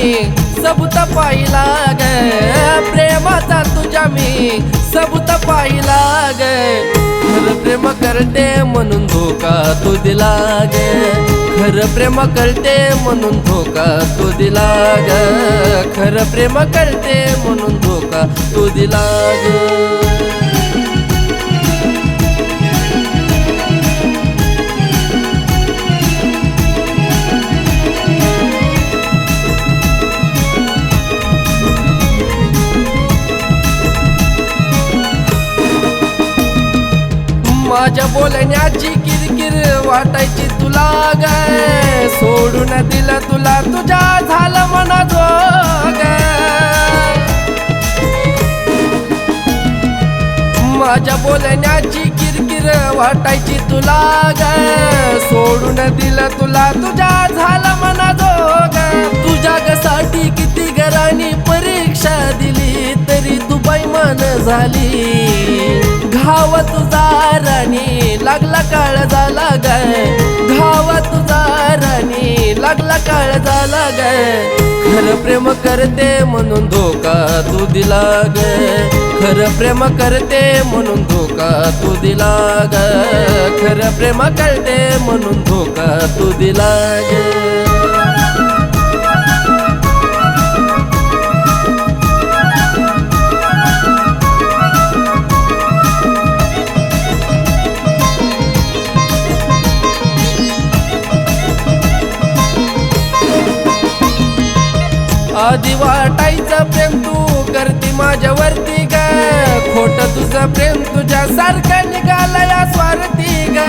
मी सबूत पाहिला ग, प्रेमाचा तुझ्या मी सबूत पाहिला ग. खरं प्रेम करते म्हणून धोका तू दिला ग, खरं प्रेम करते म्हणून धोका तू दिला ग, खरं प्रेम करते म्हणून धोका तू दिला ग. माझ्या बोलण्याची किरकिर वाटायची तुला ग, सोडून दिलं तुला तुझ्या झालं मना जोग. माझ्या बोलण्याची किरकिर वाटायची तुला ग, सोडून दिलं तुला तुझ्या झालं मना जोग. तुझ्या साठी किती घरांनी परीक्षा दिली तरी तू बेईमान झाली. घाव तुझा राणी लागला काळ झाला ग, घाव तुझा राणी लागला काळ झाला ग. खरं प्रेम करते म्हणून धोका तू दिला ग, खरं प्रेम करते म्हणून धोका तू दिला ग, खरं प्रेम करते म्हणून धोका तू दिला ग. आधी वाटायचं प्रेम तू करती माझ्यावरती ग, खोट तुझं प्रेम तुझ्या सारखं निघालं या स्वार्थी ग.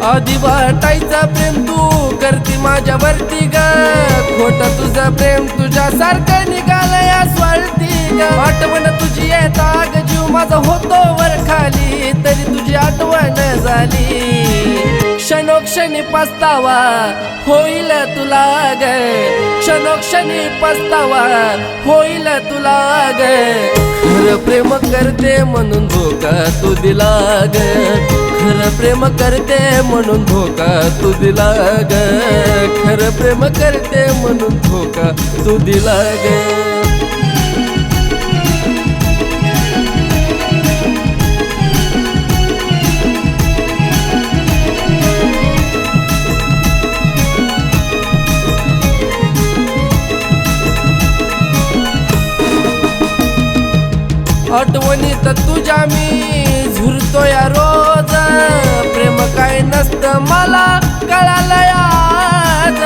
आधी वाटायचं प्रेम तू करती माझ्यावरती ग, खोट तुझं प्रेम तुझ्या सारखं निघालं या स्वार्थी ग. आठवण तुझी येता ग जीव माझा होतो वर खाली, तरी तुझी आठवण झाली. क्षणोक्षणी पस्तावा होईल तुला ग, क्षणोक्षणी पस्तावा होईल तुला ग. खरं प्रेम करते म्हणून धोका तू दिला ग, खरं प्रेम करते म्हणून धोका तू दिला ग, खरं प्रेम करते म्हणून धोका तू दिला ग. आठवणीत तुझ्या मी झुरतो या रोज, प्रेम काय नसतं मला कळालं आज.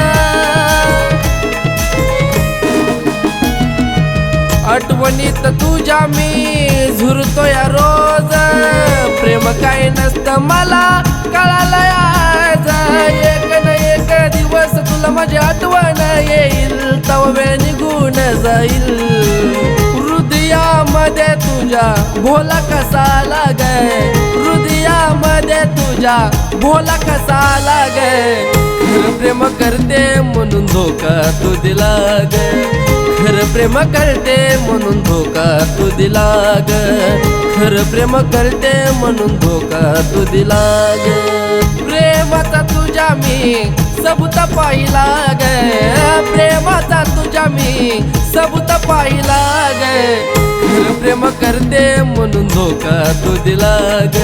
आठवणीत तुझ्या मी झुरतो या रोज, प्रेम काय नसतं मला कळालं आज. एक न एक दिवस तुला माझी आठवण येईल, तवा वेळ निघून जाईल. हृदयामध्ये तुझ्या भोला कसा लागे, हृदयामध्ये तुझ्या भोला कसा लागे. खरं प्रेम करते म्हणून धोका तू दिला ग, खरं प्रेम करते म्हणून धोका तू दिला ग, खरं प्रेम करते म्हणून धोका तू दिला ग. प्रेमाचा तुझ्या मी सबूत पाहिला ग, प्रेमाचा तुझ्या मी सबूत पाहिला ग. खरं प्रेम करते म्हणून धोका तू दिला ग,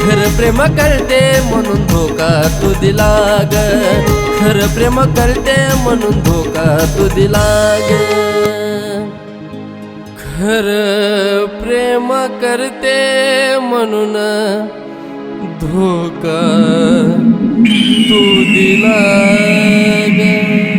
खरं प्रेम करते म्हणून धोका तू दिला ग, खरं प्रेम करते म्हणून धोका तू दिला ग. खरं प्रेम करते म्हणून धोका तू दिला ग.